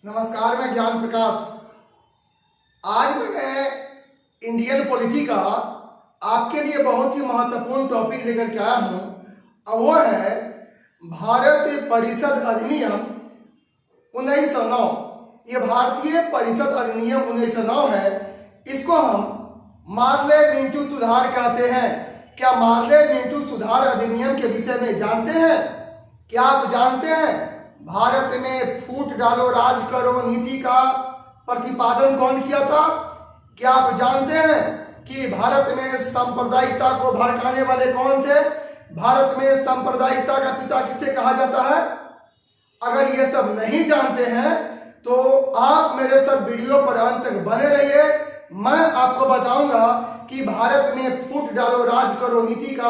नमस्कार, मैं ज्ञान प्रकाश। आज मैं इंडियन पॉलिटी का आपके लिए बहुत ही महत्वपूर्ण टॉपिक लेकर के आया हूं और वो है भारत परिषद अधिनियम 1909। ये भारतीय परिषद अधिनियम 1909 है। इसको हम मार्ले मिंटो सुधार कहते हैं। क्या मार्ले मिंटो सुधार अधिनियम के विषय में जानते हैं? क्या आप जानते हैं भारत में फूट डालो राज करो नीति का प्रतिपादन कौन किया था? क्या आप जानते हैं कि भारत में सांप्रदायिकता को भड़काने वाले कौन थे? भारत में सांप्रदायिकता का पिता किसे कहा जाता है? अगर ये सब नहीं जानते हैं तो आप मेरे साथ वीडियो पर अंत तक बने रहिए। मैं आपको बताऊंगा कि भारत में फूट डालो राज करो नीति का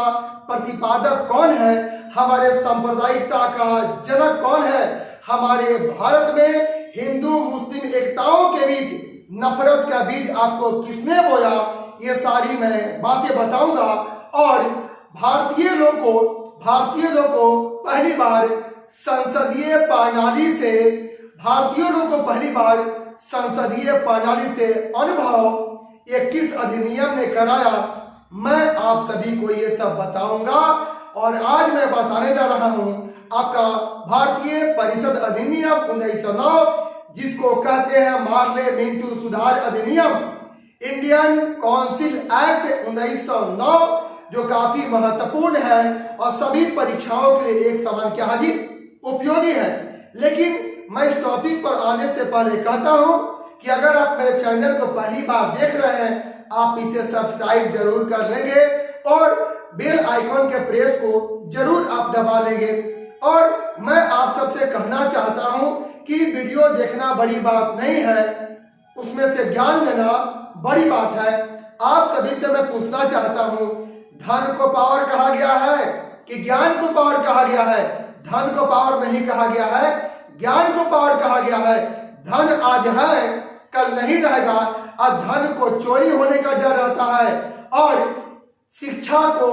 प्रतिपादक कौन है, हमारे सांप्रदायिकता का जनक कौन है, हमारे भारत में हिंदू मुस्लिम एकताओं के बीच नफरत का बीज आपको किसने बोया, ये सारी मैं बातें बताऊंगा। और भारतीय लोग को पहली बार संसदीय प्रणाली से अनुभव ये किस अधिनियम ने कराया, मैं आप सभी को ये सब बताऊंगा। और आज मैं बताने जा रहा हूं आपका भारतीय परिषद अधिनियम 1909, जिसको कहते हैं मार्ले मिंटो सुधार अधिनियम, इंडियन काउंसिल एक्ट 1909, जो काफी महत्वपूर्ण है और सभी परीक्षाओं के लिए एक समान क्या हाजी उपयोगी है। लेकिन मैं इस टॉपिक पर आने से पहले कहता हूं कि अगर आप मेरे चैनल को पहली बार देख रहे हैं, आप इसे सब्सक्राइब जरूर कर लेंगे और बेल आइकॉन के प्रेस को जरूर आप दबा लेंगे। और मैं आप सबसे कहना चाहता हूं कि वीडियो देखना बड़ी बात नहीं है, उसमें से ज्ञान लेना बड़ी बात है। आप सभी से मैं पूछना चाहता हूं, धन को पावर कहा गया है कि ज्ञान को पावर कहा गया है? धन को पावर नहीं कहा गया है, ज्ञान को पावर कहा गया है। धन आज है, कल नहीं रहेगा और धन को चोरी होने का डर रहता है और शिक्षा को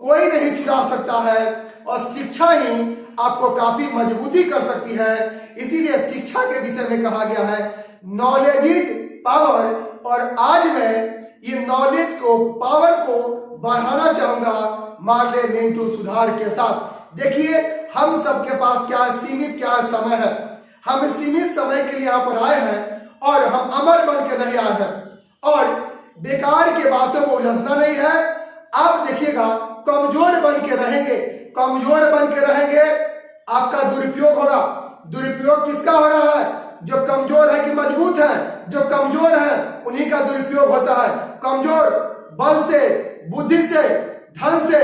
कोई नहीं चुरा सकता है और शिक्षा ही आपको काफी मजबूती कर सकती है। इसीलिए शिक्षा के विषय में कहा गया है नॉलेज इज पावर। और आज मैं ये नॉलेज को, पावर को बढ़ाना चाहूंगा मार्ले मिंटो सुधार के साथ। देखिए, हम सबके पास क्या सीमित समय है। हम सीमित समय के लिए यहाँ पर आए हैं और हम अमर बन के नहीं आए हैं और बेकार के बातों में उलझना नहीं है। आप देखिएगा, कमजोर बन के रहेंगे, आपका दुरुपयोग होगा। दुरुपयोग किसका हो रहा है? जो कमजोर है कि मजबूत है? जो कमजोर है उन्हीं का दुरुपयोग होता है। कमजोर बल से, बुद्धि से, धन से,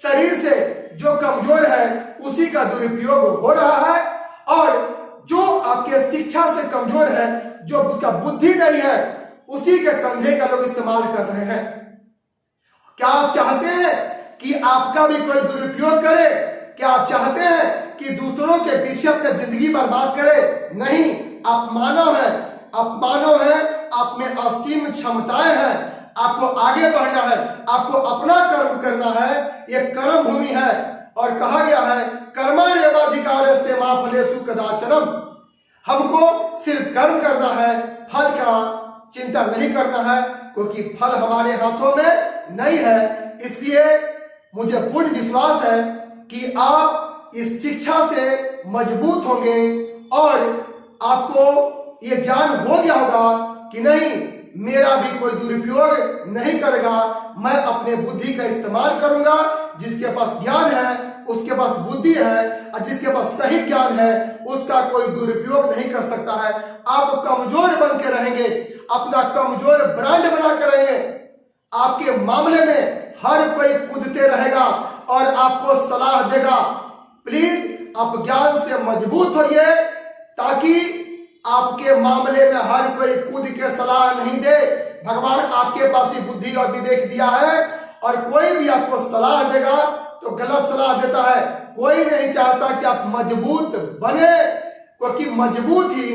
शरीर से जो कमजोर है उसी का दुरुपयोग हो रहा है। और जो आपके शिक्षा से कमजोर है, जो उसका बुद्धि नहीं है, उसी के कंधे का लोग इस्तेमाल कर रहे हैं। क्या आप चाहते हैं कि आपका भी कोई दुरुपयोग करे? क्या आप चाहते हैं कि दूसरों के पीछे अपनी जिंदगी बर्बाद करे? नहीं, आप मानव हैं, आप में असीम क्षमताएं हैं। आपको आगे बढ़ना है, आपको अपना कर्म करना है। ये कर्म भूमि है और कहा गया है कर्मण्येवाधिकारस्ते मा फलेषु कदाचन। हमको सिर्फ कर्म करना है, फल का चिंता नहीं करना है, क्योंकि फल हमारे हाथों में नहीं है। इसलिए मुझे पूर्ण विश्वास है कि आप इस शिक्षा से मजबूत होंगे और आपको ये ज्ञान हो गया होगा कि नहीं, मेरा भी कोई दुरुपयोग नहीं करेगा, मैं अपने बुद्धि का इस्तेमाल करूंगा। जिसके पास ज्ञान है उसके पास बुद्धि है और जिसके पास सही ज्ञान है उसका कोई दुरुपयोग नहीं कर सकता है। आप कमजोर बन के रहेंगे, अपना कमजोर ब्रांड बना कर रहेंगे। आपके मामले में हर कोई कूदते रहेगा और आपको सलाह देगा। प्लीज आप ज्ञान से मजबूत होइए ताकि आपके मामले में हर कोई कूद के सलाह नहीं दे। भगवान आपके पास ही बुद्धि और विवेक दिया है और कोई भी आपको सलाह देगा तो गलत सलाह देता है। कोई नहीं चाहता कि आप मजबूत बने, क्योंकि मजबूत ही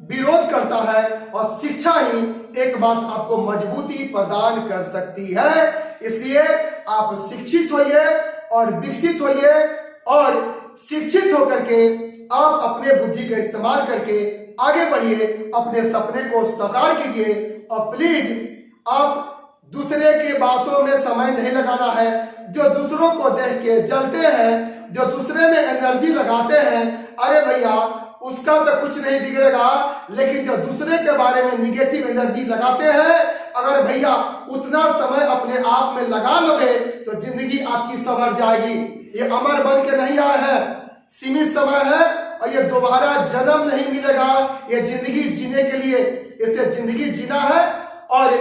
विरोध करता है और शिक्षा ही एक बात आपको मजबूती प्रदान कर सकती है। इसलिए आप शिक्षित होइए और विकसित होइए और शिक्षित होकर के आप अपने बुद्धि का इस्तेमाल करके आगे बढ़िए, अपने सपने को साकार कीजिए और प्लीज आप दूसरे की बातों में समय नहीं लगाना है। जो दूसरों को देख के जलते हैं, जो दूसरे में एनर्जी लगाते हैं, अरे भैया उसका तो कुछ नहीं बिगड़ेगा, लेकिन जो दूसरे के बारे में निगेटिव एनर्जी लगाते हैं, अगर भैया उतना समय अपने आप में लगा लोगे तो जिंदगी आपकी संवर जाएगी। ये अमर बन के नहीं आया है, सीमित समय है और ये दोबारा जन्म नहीं मिलेगा। ये जिंदगी जीने के लिए इसे जिंदगी जीना है और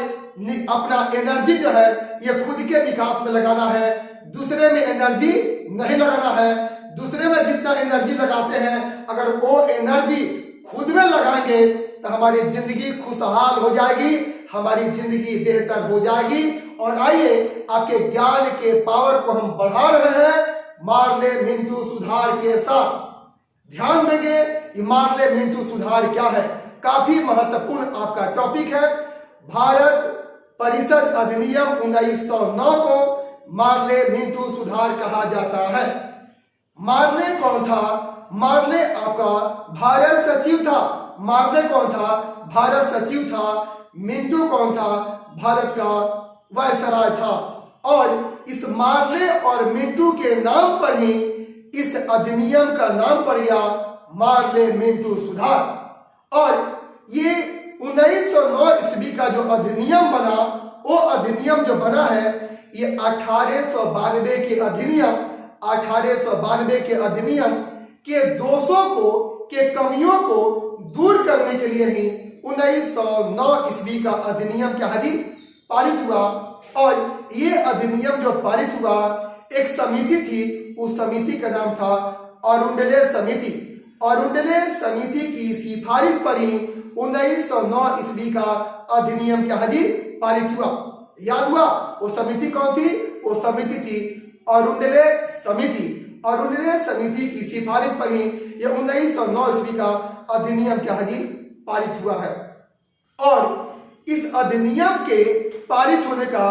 अपना एनर्जी जो है ये खुद के विकास में लगाना है, दूसरे में एनर्जी नहीं लगाना है। दूसरे में जितना एनर्जी लगाते हैं, अगर वो एनर्जी खुद में लगाएंगे तो हमारी जिंदगी खुशहाल हो जाएगी, हमारी जिंदगी बेहतर हो जाएगी। और आइए आपके ज्ञान के पावर को हम बढ़ा रहे हैं मार्ले मिंटू सुधार के साथ। ध्यान देंगे कि मार्ले मिंटू सुधार क्या है, काफी महत्वपूर्ण आपका टॉपिक है। भारत परिषद अधिनियम 1909 को मार्ले मिंटू सुधार कहा जाता है। मार्ले कौन था? मार्ले आपका भारत सचिव था। मार्ले कौन था? भारत सचिव था। मिंटू कौन था? भारत का वायसराय था। और इस मार्ले और मिंटू के नाम पर ही इस अधिनियम का नाम पड़ गया मार्ले मिंटू सुधार। और ये 1909 ईस्वी का जो अधिनियम बना, वो अधिनियम जो बना है ये 1892 के अधिनियम 1892 के अधिनियम के दोषों को के कमियों को दूर करने के लिए ही 1909 ईस्वी का अधिनियम क्या है पारित हुआ। और ये अधिनियम जो पारित हुआ, एक समिति थी, उस समिति का नाम था अरुंडले समिति। अरुंडले समिति की सिफारिश पर ही 1909 ईस्वी का अधिनियम क्या है पारित हुआ। याद हुआ वो समिति कौन थी? वो समिति थी अरुंडले समिति। अरुंडले समिति की सिफारिश पर ही ये 1909 ईस्वी का अधिनियम क्या है पारित हुआ है। और इस अधिनियम के पारित होने का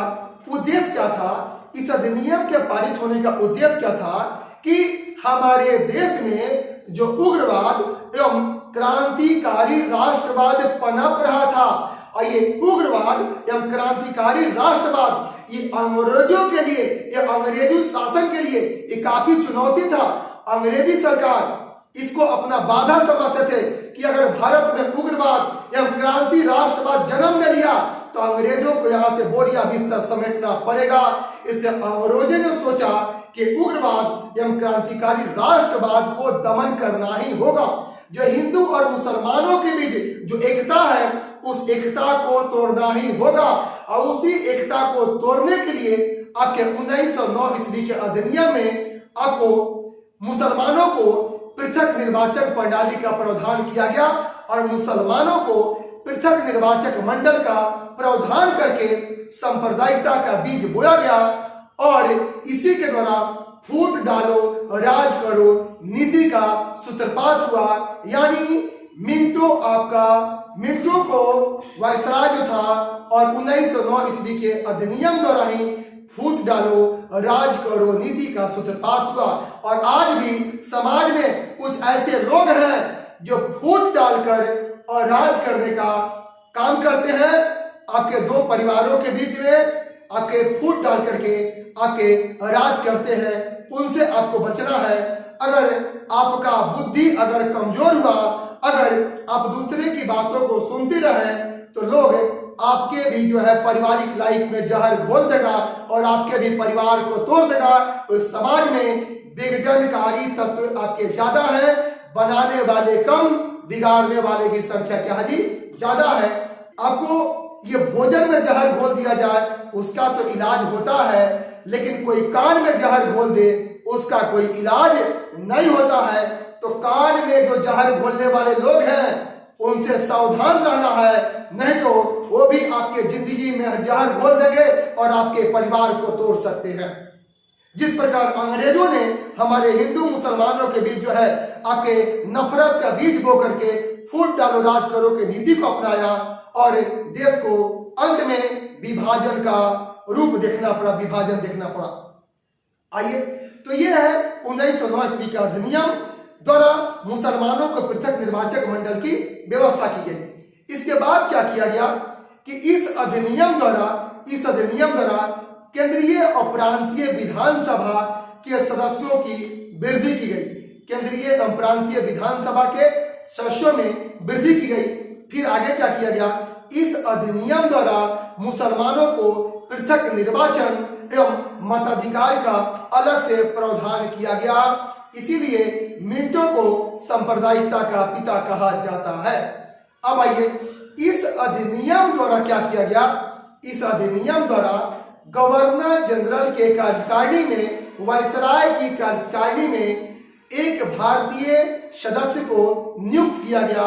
उद्देश्य क्या था? इस अधिनियम के पारित होने का उद्देश्य क्या था कि हमारे देश में जो उग्रवाद एवं क्रांतिकारी राष्ट्रवाद पनप रहा था, और ये उग्रवाद एवं क्रांतिकारी राष्ट्रवाद ये अंग्रेजों के लिए, ये अंग्रेजी शासन के लिए ये काफी चुनौती था। अंग्रेजी सरकार इसको अपना बाधा समझते थे कि अगर भारत में उग्रवाद एवं क्रांति राष्ट्रवाद जन्म ले लिया तो अंग्रेजों को यहाँ से बोरिया बिस्तर समेटना पड़ेगा। इससे अंग्रेजों ने सोचा कि उग्रवाद एवं क्रांतिकारी राष्ट्रवाद को दमन करना ही होगा। जो हिंदू और मुसलमानों के बीच जो एकता है, उस एकता को तोड़ना ही होगा। और उसी एकता को तोड़ने के लिए आपके 1909 ईस्वी के अधिनियम में आपको मुसलमानों को पृथक निर्वाचन प्रणाली का प्रावधान किया गया और मुसलमानों को पृथक निर्वाचक मंडल का प्रावधान करके सांप्रदायिकता का बीज बोया गया। और इसी के द्वारा फूट डालो राज करो नीति का सूत्रपात हुआ। यानी मिंटो को वायसराय जो था और 1909 ईस्वी के अधिनियम द्वारा ही फूट डालो राज करो नीति का सूत्रपात हुआ। और आज भी समाज में कुछ ऐसे लोग हैं जो फूट डालकर और राज करने का काम करते हैं। आपके दो परिवारों के बीच में आपके फूट डाल करके आपके राज करते हैं, उनसे आपको बचना है। अगर आपका बुद्धि अगर कमजोर हुआ, अगर आप दूसरे की बातों को सुनते रहे तो लोग आपके भी जो है पारिवारिक लाइफ में जहर घोल देगा और आपके भी परिवार को तोड़ देगा। तो समाज में विघटनकारी तत्व आपके ज्यादा है, बनाने वाले कम, बिगाड़ने वाले की संख्या क्या है ज्यादा है। आपको ये भोजन में जहर घोल दिया जाए उसका तो इलाज होता है, लेकिन कोई कान में जहर घोल दे उसका कोई इलाज नहीं होता है। तो कान में जो जहर घोलने वाले लोग हैं उनसे सावधान रहना है, नहीं तो वो भी आपके जिंदगी में जहर घोल देंगे और आपके परिवार को तोड़ सकते हैं। जिस प्रकार अंग्रेजों ने हमारे हिंदू मुसलमानों के बीच जो है आपके नफरत का बीज बो करके फूट डालो राज करो के नीति को अपनाया और देश को अंत में विभाजन का रूप देखना पड़ा, विभाजन देखना पड़ा। आइए, तो ये है 1909 ईस्वी का अधिनियम द्वारा मुसलमानों को पृथक निर्वाचक मंडल की व्यवस्था की गई। इसके बाद क्या किया गया कि इस अधिनियम द्वारा केंद्रीय और प्रांतीय विधानसभा के सदस्यों की वृद्धि की गई। केंद्रीय एवं प्रांतीय विधानसभा के सदस्यों में वृद्धि की गई। फिर आगे क्या किया गया, इस अधिनियम द्वारा मुसलमानों को पृथक निर्वाचन एवं मताधिकार का अलग से प्रावधान किया गया। इसीलिए मिंटो को सांप्रदायिकता का पिता कहा जाता है। अब आइए, इस अधिनियम द्वारा क्या किया गया, इस अधिनियम द्वारा गवर्नर जनरल के कार्यकारिणी में, वायसराय की कार्यकारिणी में एक भारतीय सदस्य को नियुक्त किया गया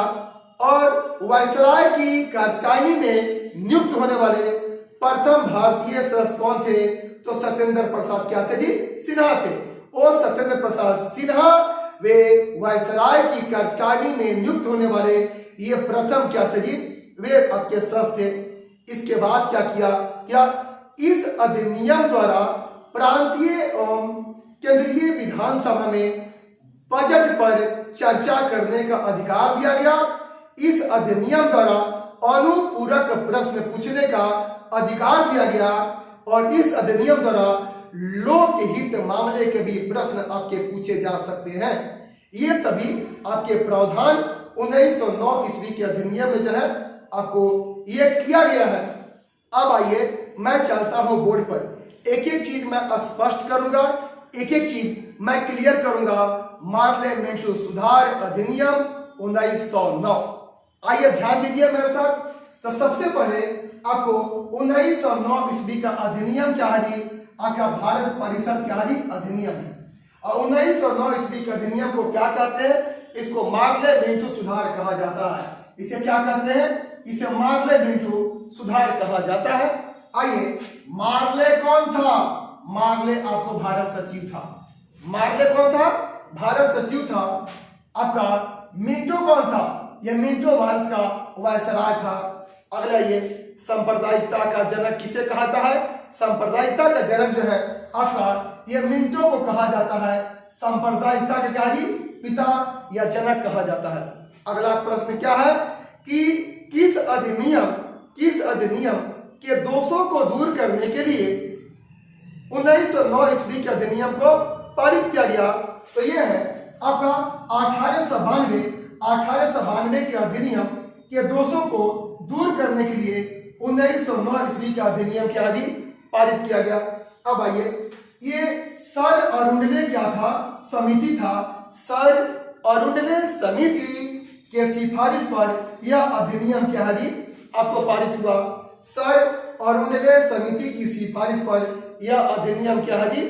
और वायसराय की कार्यकारिणी में नियुक्त होने वाले प्रथम भारतीय सदस्य कौन थे, तो सत्येंद्र प्रसाद क्या थे जी, सिन्हा थे। और सत्येंद्र प्रसाद सिन्हा वे वायसराय की कार्यकारिणी में नियुक्त होने वाले ये प्रथम क्या थे जी, वे आपके सदस्य थे। इसके बाद क्या किया, इस अधिनियम द्वारा प्रांतीय एवं केंद्रीय विधानसभा में बजट पर चर्चा करने का अधिकार दिया गया। इस अधिनियम द्वारा अनुपूरक प्रश्न पूछने का अधिकार दिया गया और इस अधिनियम द्वारा लोकहित मामले के भी प्रश्न आपके पूछे जा सकते हैं। ये सभी आपके प्रावधान 1909 ईस्वी के अधिनियम में जो है आपको ये किया गया है। अब आइए, मैं चलता हूं बोर्ड पर, एक एक चीज मैं स्पष्ट करूंगा, एक एक चीज मैं क्लियर करूंगा। मार्ले मेंटो सुधार अधिनियम 1909, आइए ध्यान दीजिए मेरे साथ। तो सबसे पहले आपको 1909 ईस्वी का अधिनियम क्या है जी, आपका भारत परिषद क्या है जी, अधिनियम है। और 1909 ईस्वी के अधिनियम को क्या कहते हैं, इसको मार्ले मेंटो सुधार कहा जाता है। इसे क्या कहते हैं, इसे मार्ले मेंटो सुधार कहा जाता है। आइए, मार्ले कौन था, मार्ले आपको भारत सचिव था। मार्ले कौन था, भारत सचिव था। आपका मिंटो कौन था, यह मिंटो भारत का वायसराय था। अगला ये सांप्रदायिकता का जनक किसे कहता है, सांप्रदायिकता का जनक जो है आपका ये मिंटो को कहा जाता है। सांप्रदायिकता के क्या जी, पिता या जनक कहा जाता है। अगला प्रश्न क्या है कि किस अधिनियम के दोषों को दूर करने के लिए 1909 ईस्वी के अधिनियम को पारित किया गया। तो यह है आपका 1892 के अधिनियम के दोषों को दूर करने के लिए 1909 ईस्वी का अधिनियम क्या जी, पारित किया गया। अब आइए, ये सर अरुंडले क्या था, समिति था। सर अरुंडले समिति के सिफारिश पर यह अधिनियम क्या है जी, आपको पारित हुआ। सर अरुंडले समिति की सिफारिश पर यह अधिनियम क्या है जी,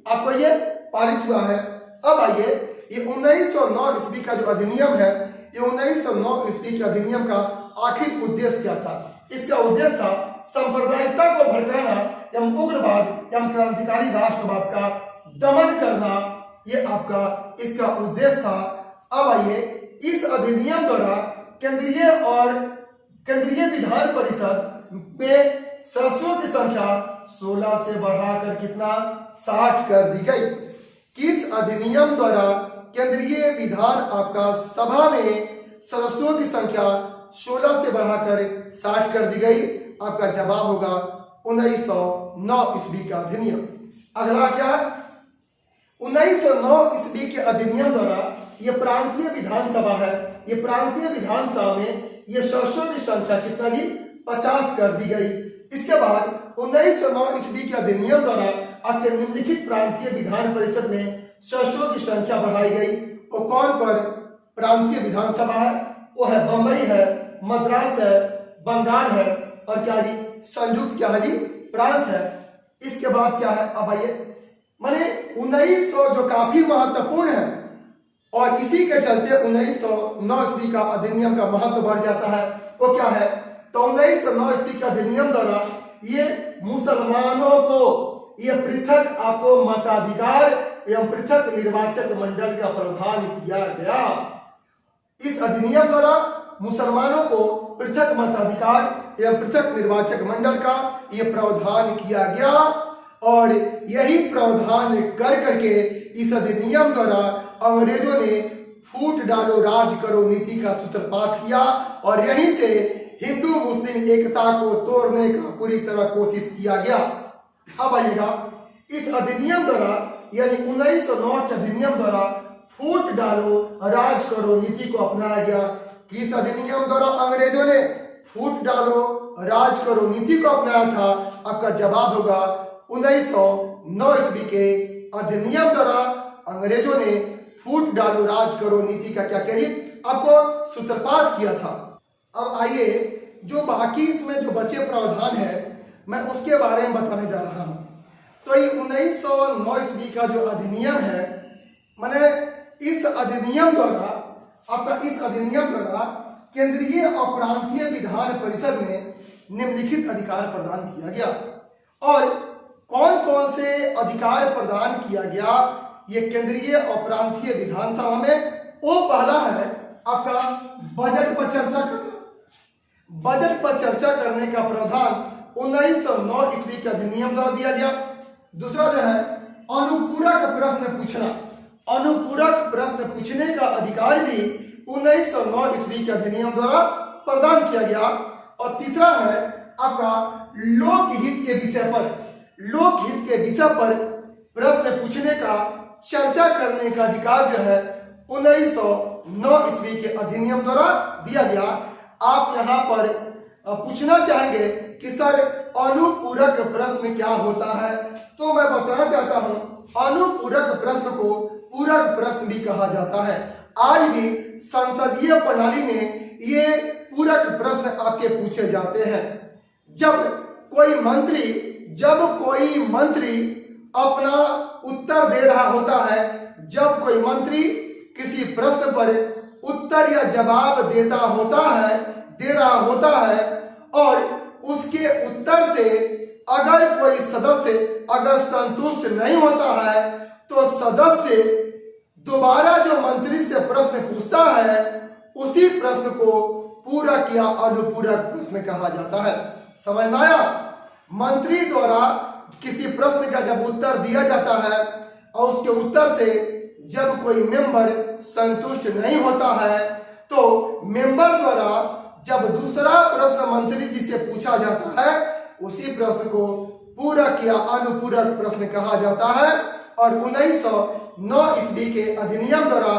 आपको ये पारित हुआ है। अब आइए, ये 1909 ईस्वी का जो अधिनियम है, ये 1909 ईस्वी के अधिनियम का आखिर उद्देश्य क्या था। इसका उद्देश्य था सांप्रदायिकता को भड़काना एवं उग्रवाद एवं क्रांतिकारी राष्ट्रवाद का दमन करना, ये आपका इसका उद्देश्य था। अब आइए, इस अधिनियम द्वारा केंद्रीय विधान परिषद में सदस्यों की संख्या 16 से बढ़ाकर कितना, 60 कर दी गई। किस अधिनियम द्वारा केंद्रीय विधान आपका सभा में सदस्यों की संख्या 16 से बढ़ाकर 60 कर दी गई, आपका जवाब होगा 1909 ईस्वी का अधिनियम। अगला क्या है, 1909 ईस्वी के अधिनियम द्वारा ये प्रांतीय विधानसभा है, ये प्रांतीय विधानसभा में ये सदस्यों की संख्या कितना जी, 50 कर दी गई। इसके बाद 1909 ईस्वी के अधिनियम द्वारा आपके निम्नलिखित प्रांतीय विधान परिषद में सदस्यों की संख्या बढ़ाई गई। वो कौन कौन प्रांतीय विधानसभा है, वो है बंबई है, मद्रास है, बंगाल है और क्या जी, संयुक्त क्या है जी, प्रांत है। इसके बाद क्या है, अब आइए, माने 1900 जो काफी महत्वपूर्ण है और इसी के चलते 1909 ईस्वी का अधिनियम का महत्व बढ़ जाता है। वो क्या है, तो 1909 ईस्वी के अधिनियम द्वारा ये मुसलमानों को ये पृथक आपको मताधिकार एवं पृथक निर्वाचक मंडल का प्रावधान किया गया। इस अधिनियम द्वारा मुसलमानों को पृथक मताधिकार एवं पृथक निर्वाचक मंडल का ये प्रावधान किया गया और यही प्रावधान कर करके इस अधिनियम द्वारा अंग्रेजों ने फूट डालो राज करो नीति का सूत्रपात किया और यहीं से हिंदू मुस्लिम एकता को तोड़ने का पूरी तरह कोशिश किया गया। अब आइएगा, इस अधिनियम द्वारा यानी 1909 के अधिनियम द्वारा फूट डालो राज करो नीति को अपनाया गया। किस अधिनियम द्वारा अंग्रेजों ने फूट डालो राज करो नीति को अपनाया था? आपका जवाब होगा 1909 ईस्वी के अधिनियम द्वारा अंग्रेजों ने फूट डालो राज करो नीति का क्या कहिए आपको सूत्रपात किया था। अब आइए, जो बाकी इसमें जो बचे प्रावधान है मैं उसके बारे में बताने जा रहा हूं। तो ये 1909 ईस्वी का जो अधिनियम है, मैंने इस अधिनियम द्वारा केंद्रीय और प्रांतीय विधान परिषद में निम्नलिखित अधिकार प्रदान किया गया। और कौन कौन से अधिकार प्रदान किया गया ये केंद्रीय और प्रांतीय विधान सभा में? वो पहला है आपका बजट पर चर्चा करना। बजट पर चर्चा करने का प्रावधान 1909 ईस्वी के अधिनियम द्वारा दिया गया। दूसरा जो है अनुपूरक प्रश्न पूछना। अनुपूरक प्रश्न पूछने का अधिकार भी 1909 ईस्वी के अधिनियम द्वारा प्रदान किया गया। और तीसरा है आपका लोकहित के विषय पर प्रश्न पूछने का चर्चा करने का अधिकार जो है 1909 ईस्वी के अधिनियम द्वारा दिया गया। आप यहाँ पर पूछना चाहेंगे कि सर अनुपूरक प्रश्न क्या होता है, तो मैं बताना चाहता हूँ अनुपूरक प्रश्न को पूरक प्रश्न भी कहा जाता है। आज भी संसदीय प्रणाली में ये पूरक प्रश्न आपके पूछे जाते हैं। जब कोई मंत्री अपना उत्तर दे रहा होता है, जब कोई मंत्री किसी प्रश्न पर उत्तर या जवाब दे रहा होता है और उसके उत्तर से अगर कोई सदस्य संतुष्ट नहीं होता है तो सदस्य दोबारा जो मंत्री से प्रश्न पूछता है उसी प्रश्न को पूरक या अनुपूरक प्रश्न कहा जाता है। समझ में आया? मंत्री द्वारा किसी प्रश्न का जब उत्तर दिया जाता है और उसके उत्तर से जब कोई मेंबर संतुष्ट नहीं होता है तो मेंबर द्वारा जब दूसरा प्रश्न मंत्री जी से पूछा जाता है उसी प्रश्न को पूरक या अनुपूरक प्रश्न कहा जाता है। और 1909 ईस्वी के अधिनियम द्वारा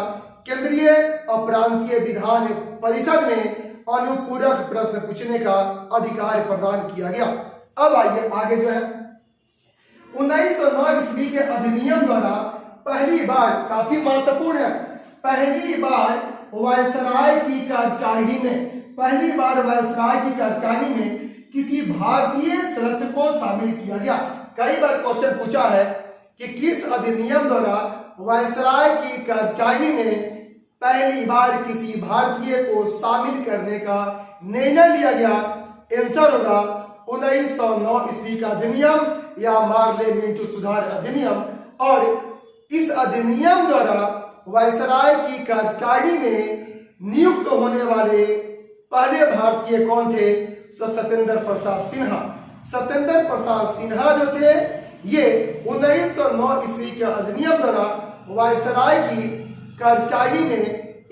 केंद्रीय और प्रांतीय विधान परिषद में अनुपूरक प्रश्न पूछने का अधिकार प्रदान किया गया। अब आइए आगे जो है 1909 ईस्वी के अधिनियम द्वारा पहली बार, काफी महत्वपूर्ण है, पहली बार वायसराय की कार्यकारिणी में किसी भारतीय सदस्य को शामिल किया गया। कई बार क्वेश्चन पूछा है कि किस अधिनियम द्वारा वायसराय की कार्यकारिणी में पहली बार किसी भारतीय को शामिल करने का निर्णय लिया गया? आंसर होगा 1909 ईस्वी का अधिनियम या मार्ले मिंटो सुधार अधिनियम। और इस अधिनियम द्वारा वायसराय की कार्यकारिणी में नियुक्त होने वाले पहले भारतीय कौन थे? सत्येंद्र प्रसाद सिन्हा। सत्येंद्र प्रसाद सिन्हा जो थे ये 1909 ईस्वी के अधिनियम द्वारा वायसराय की कार्यकारिणी में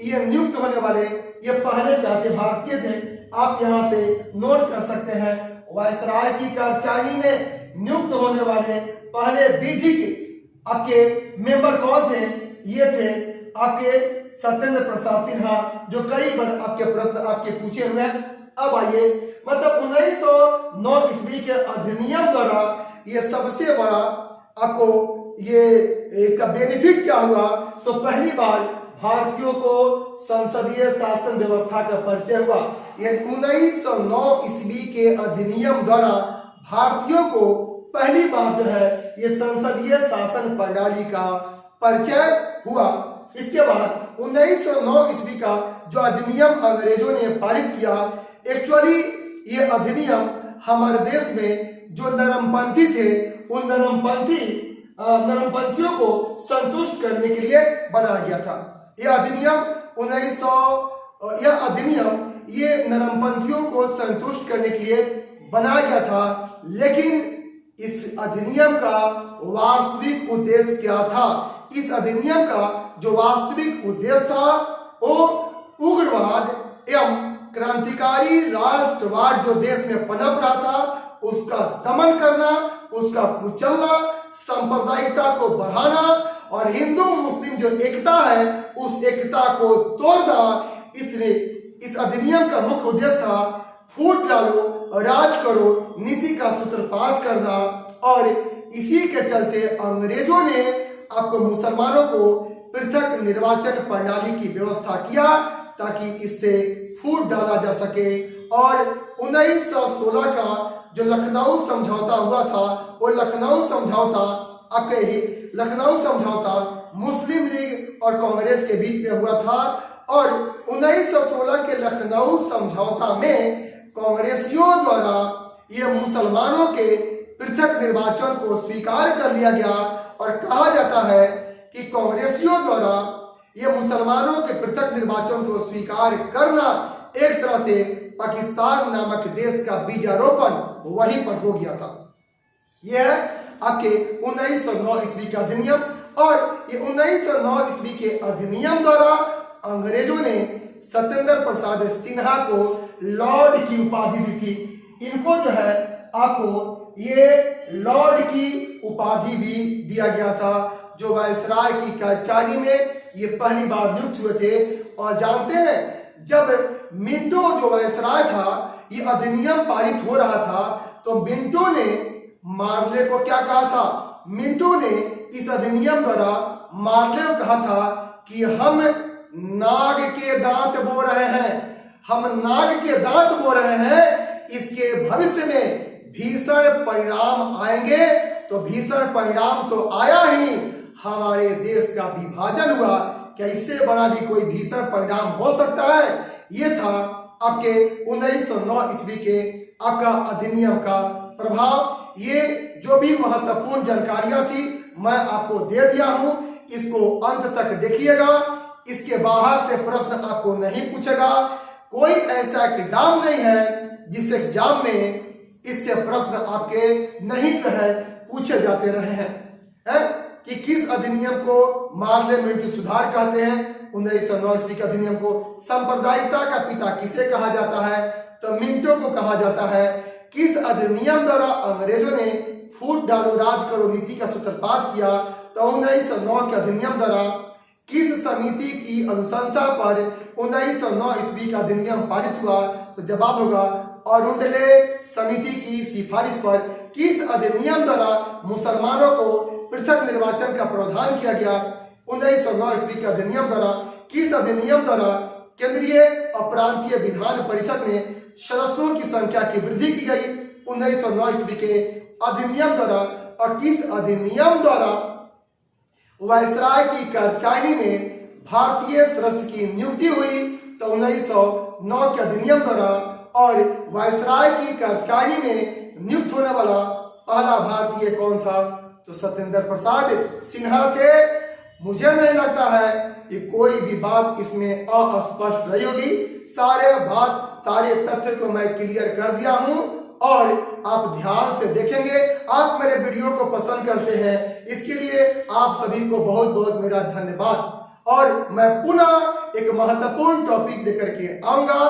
ये नियुक्त होने वाले ये पहले भारतीय थे। आप यहाँ से नोट कर सकते हैं, वायसराय की कार्यकारिणी में नियुक्त होने वाले पहले विधिक आपके मेंबर कौन थे? ये थे आपके सत्येंद्र प्रसाद सिन्हा, जो कई बार आपके प्रश्न आपके पूछे हुए हैं। अब आइए, मतलब 1909 ईस्वी के अधिनियम द्वारा ये सबसे बड़ा आपको ये इसका बेनिफिट क्या हुआ? तो पहली बार भारतीयों को संसदीय शासन व्यवस्था का परिचय हुआ। यानी 1909 ईस्वी के अधिनियम द्वारा भारतीयों को पहली बार जो है ये संसदीय शासन प्रणाली का परिचय हुआ। इसके बाद 1909 ईस्वी का जो अधिनियम अंग्रेजों ने पारित किया, एक्चुअली ये अधिनियम हमारे देश में जो नरमपंथी थे उन नरमपंथियों को संतुष्ट करने के लिए बनाया गया था। यह अधिनियम ये नरमपंथियों को संतुष्ट करने के लिए बनाया गया था। लेकिन इस अधिनियम का वास्तविक उद्देश्य क्या था? इस अधिनियम का जो वास्तविक उद्देश्य था वो उग्रवाद एवं क्रांतिकारी राष्ट्रवाद जो देश में पनप रहा था उसका दमन करना, उसका कुचलना, सांप्रदायिकता को बढ़ाना और हिंदू मुस्लिम जो एकता है उस एकता को तोड़ना। इसलिए इस अधिनियम का मुख्य उद्देश्य था फूट डालो राज करो नीति का सूत्रपात करना। और इसी के चलते अंग्रेजों ने आपको मुसलमानों को पृथक निर्वाचन प्रणाली की व्यवस्था किया ताकि इससे फूट डाला जा सके। और 1916 का जो लखनऊ समझौता हुआ था वो लखनऊ समझौता मुस्लिम लीग और कांग्रेस के बीच में हुआ था। और 1916 के लखनऊ समझौता में कांग्रेसियों द्वारा ये मुसलमानों के पृथक निर्वाचन को स्वीकार कर लिया गया और कहा जाता है कि कांग्रेसियों द्वारा ये मुसलमानों के पृथक निर्वाचन को स्वीकार करना एक तरह से पाकिस्तान नामक देश का बीजारोपण वहीं पर हो गया था। यह आपके 1909 ईस्वी का अधिनियम। और ये 1909 ईस्वी के अधिनियम द्वारा अंग्रेजों ने सत्येंद्र प्रसाद सिन्हा को लॉर्ड की उपाधि दी थी। इनको जो है आपको ये लॉर्ड की उपाधि भी दिया गया था जो वायसराय की कार्यकारिणी में ये पहली बार नियुक्त हुए थे। और जानते हैं जब मिंटो जो वायसराय था ये अधिनियम पारित हो रहा था तो मिंटो ने मार्ले को क्या कहा था? मिंटो ने इस अधिनियम द्वारा मार्ले को कहा था कि हम नाग के दांत बो रहे हैं, हम नाग के दांत बो रहे हैं, इसके भविष्य में भीषण परिणाम आएंगे। तो भीषण परिणाम तो आया ही, हमारे देश का विभाजन हुआ। क्या इससे बड़ा भी कोई भीषण परिणाम हो सकता है? ये था आपके 1909 ईस्वी के आपका अधिनियम का प्रभाव। ये जो भी महत्वपूर्ण जानकारियां थी मैं आपको दे दिया हूं, इसको अंत तक देखिएगा। इसके बाहर से प्रश्न आपको नहीं पूछेगा। कोई ऐसा एग्जाम नहीं है जिस एग्जाम में इससे प्रश्न आपके नहीं कहे पूछे जाते रहे हैं कि किस अधिनियम को पार्लियामेंट्री सुधार कहते हैं। 1909 ईस्वी के अधिनियम को सांप्रदायिकता का पिता किसे कहा जाता है? तो मिंटो को कहा जाता है। किस अधिनियम द्वारा अंग्रेजों ने फूट डालो राज करो नीति का सूत्रपात किया? तो 1909 के अधिनियम द्वारा। किस समिति की अनुशंसा पर 1909 ईस्वी का अधिनियम पारित हुआ? तो जवाब होगा अरुंडले समिति की सिफारिश पर। किस अधिनियम द्वारा मुसलमानों को पृथक निर्वाचन का प्रावधान किया गया? 1909 ईस्वी के अधिनियम द्वारा। किस अधिनियम द्वारा केंद्रीय और प्रांतीय विधान परिषद में सदस्यों की संख्या की वृद्धि की गई? 1909 ईस्वी के अधिनियम द्वारा। और किस अधिनियम द्वारा वायसराय की कार्यकारिणी में भारतीय सदस्य की नियुक्ति हुई? तो 1909 के अधिनियम द्वारा। और वायसराय की कार्यकारिणी में नियुक्त होने वाला पहला भारतीय कौन था? तो सत्येंद्र प्रसाद सिन्हा थे। मुझे नहीं लगता है कि कोई भी बात इसमें अस्पष्ट रही होगी। सारे तथ्य को मैं क्लियर कर दिया हूं और आप ध्यान से देखेंगे। आप मेरे वीडियो को पसंद करते हैं, इसके लिए आप सभी को बहुत बहुत मेरा धन्यवाद। और मैं पुनः एक महत्वपूर्ण टॉपिक लेकर के आऊंगा।